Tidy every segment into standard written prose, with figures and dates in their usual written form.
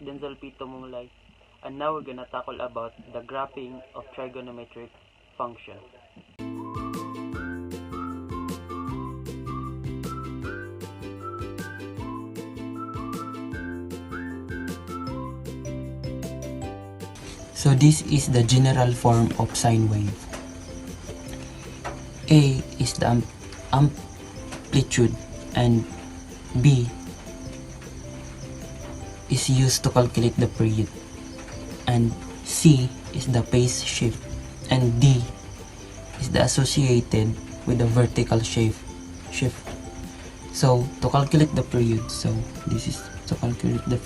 din Salpito Munglay, and now we're gonna tackle about the graphing of trigonometric function. So this is the general form of sine wave. A is the amplitude and B is used to calculate the period, and C is the phase shift, and D is the associated with the vertical shift. So to calculate the period, so this is to calculate the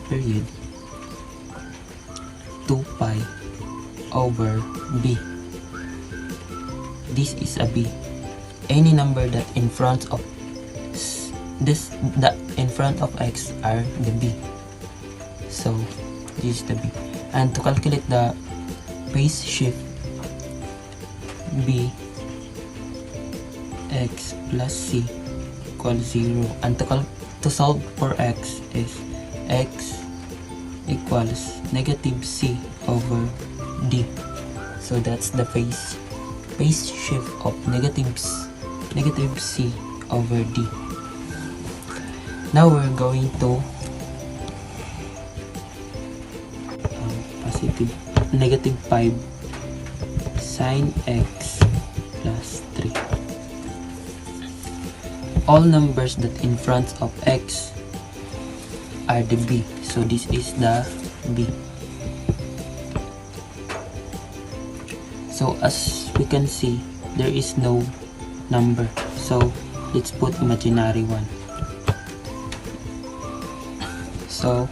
period, 2 pi over B. This is a B. Any number that in front of in front of X are the B. So this is the B. And to calculate the phase shift, B X plus C equals 0. And to solve for X is X equals negative C over D. So that's the phase shift of negative C over D. Now we're going to negative 5 sine X plus 3. All numbers that in front of X are the B. So this is the B. So as we can see, there is no number. So let's put imaginary one. So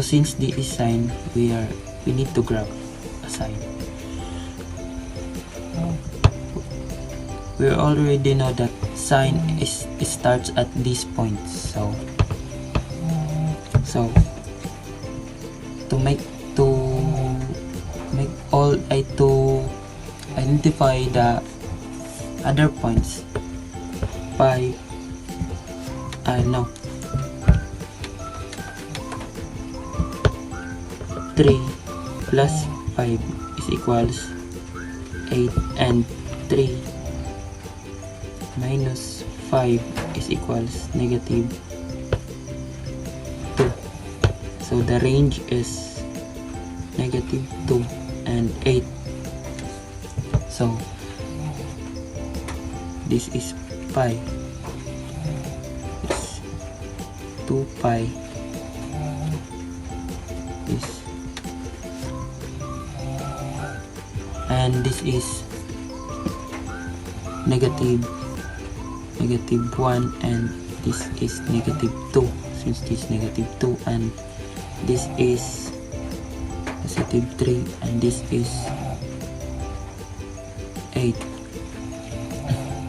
since this is sine, we need to graph a sine. We already know that sine starts at this point. So to identify the other points, 3 plus 5 is equals 8, and 3 minus 5 is equals negative 2. So the range is negative 2 and 8. So this is pi. It's 2 pi. This. And this is negative 1, and this is negative 2, since this is negative 2, and this is positive 3, and this is 8.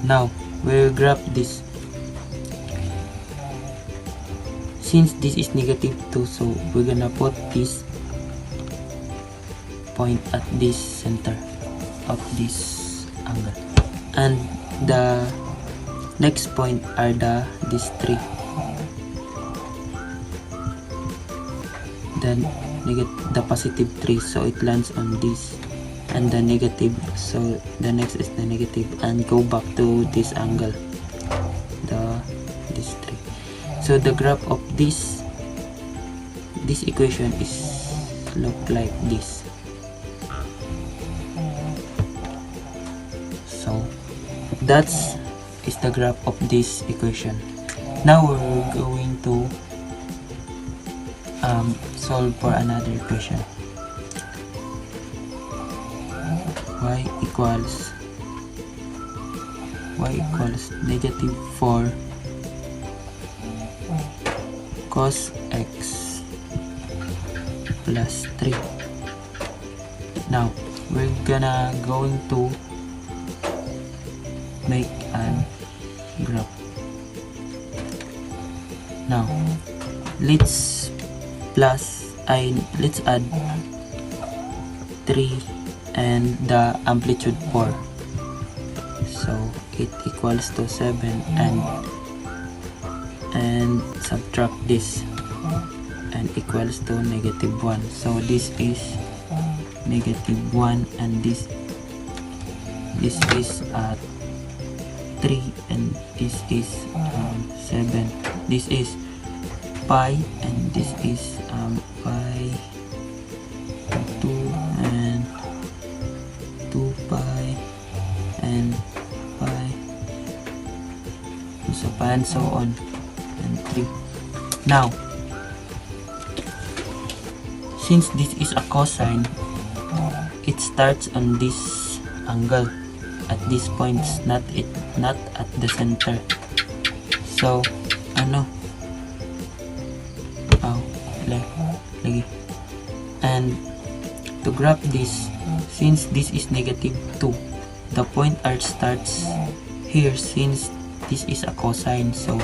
Now we'll graph this. Since this is negative 2, so we're gonna put this point at this center of this angle, and the next point are these 3. Then the positive 3, so it lands on this, and the negative, so the next is the negative, and go back to this angle, this 3. So the graph of this equation is look like this. So that is the graph of this equation. Now we're going to solve for another equation. Y equals negative 4 cos X plus 3. Now we're going to make an graph. Now let's add 3 and the amplitude 4, so it equals to 7, and and subtract this and equals to -1. So this is -1 and this is 3 and this is 7. This is pi and this is pi 2 and 2 pi and pi and so on and 3. Now since this is a cosine, it starts on this angle at these points, not at the center. So lagi. And to graph this, since this is -2, the point R starts here since this is a cosine, so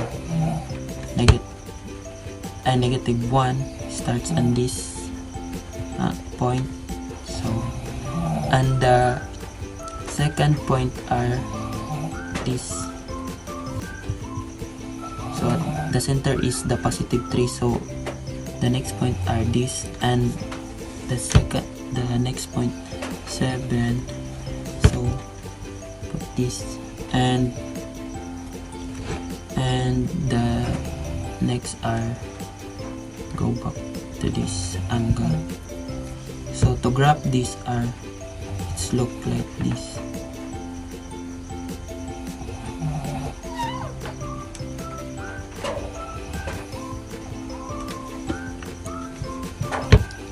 -1 starts on this point. So and the second point are this. So the center is the +3, so the next point are this, and the next point 7. So put this and the next are go back to this angle. So to graph this are it's look like this.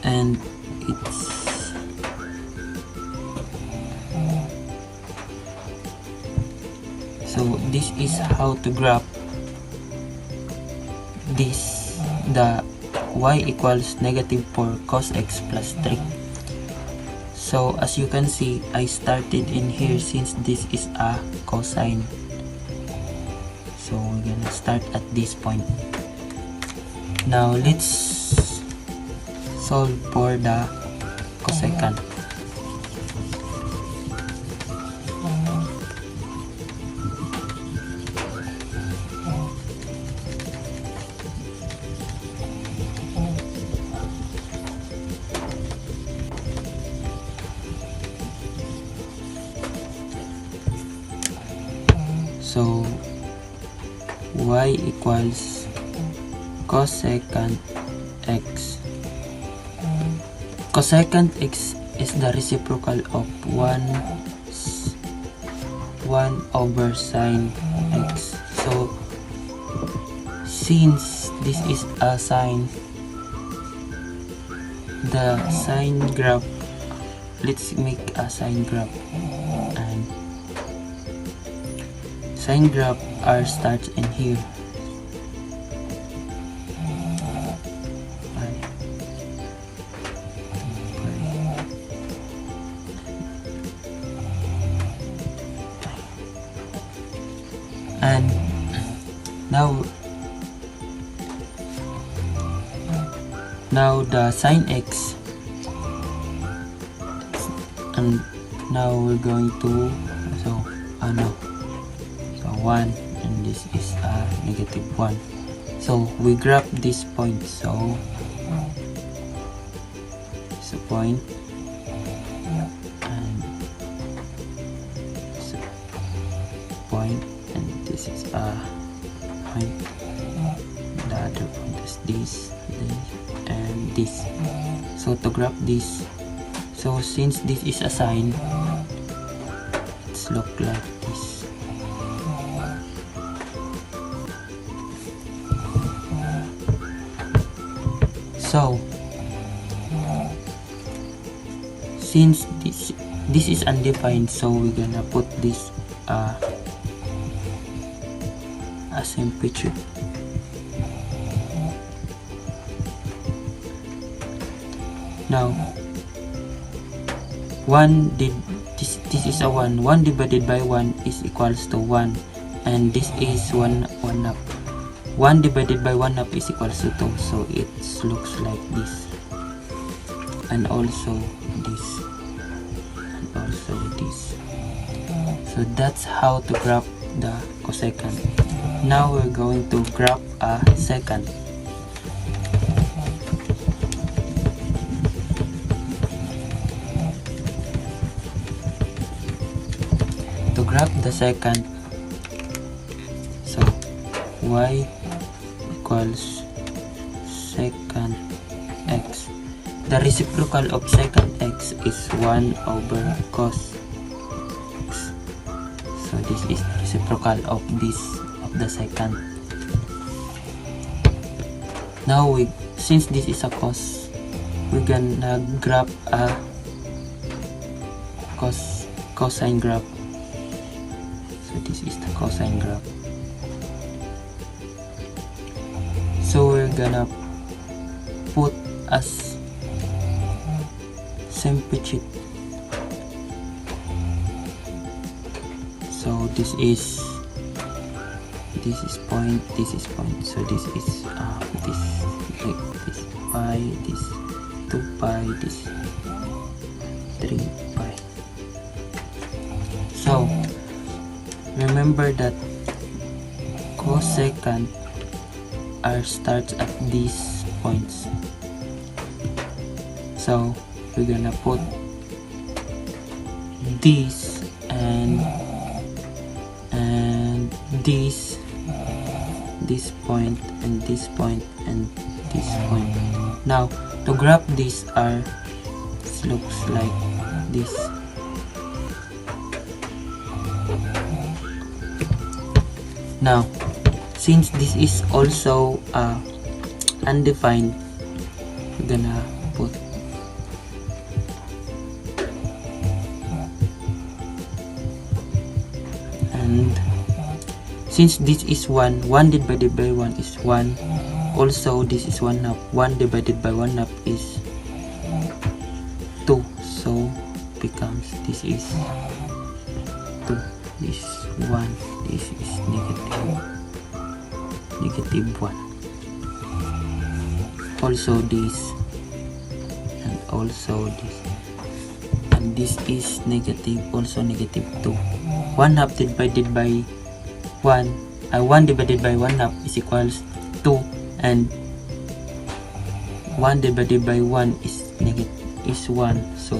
And it's so this is how to graph this, the y equals -4 cos x plus 3. So as you can see, I started in here since this is a cosine, so we're gonna start at this point. Now let's solve for the cosecant. So y equals cosecant x. Cosecant x is the reciprocal of 1 over sine x. So since this is a sine, the sine graph, let's make a sine graph, and sine graph R starts in here. And now the sine x, and now we're going to so 1 and this is -1. So we graph this point, so it's a point and it's a point, and this is a point. The other point is this and this. So to graph this, so since this is a sine, it's look like this. So since this is undefined, so we're gonna put this as in picture. Now this is a 1 divided by 1 is equals to 1, and this is 1 up. 1 divided by 1 up is equals to 2, so it looks like this, and also this, and also this. So that's how to graph the cosecant. Now we're going to graph a second. To graph the second, so y equals secant x. The reciprocal of secant x is 1 over cos x. So this is reciprocal of the secant. Now since this is a cos, we're gonna graph a cosine graph. So this is the cosine graph. So we're gonna put as simplitude. So this is point, this is point. So this is this like this pi, this 2 pi, this 3 pi. So remember that cosecant starts at these points. So we're gonna put this and this point and this point and this point. Now to graph these looks like this. Now since this is also undefined, we're gonna put and since this is 1 divided by 1 is 1, also this is 1 half. 1 divided by 1 half is 2, so becomes this is 2, this 1, this is negative 1, also this and also this, and this is negative, also negative 2. 1 half divided by 1 divided by 1 half is equals 2, and 1 divided by 1 is 1, so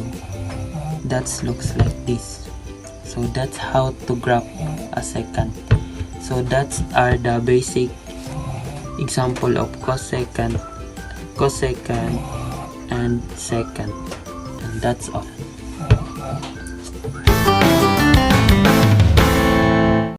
that looks like this. So that's how to graph a secant. So that's the basic example of cosecant and secant, and that's all.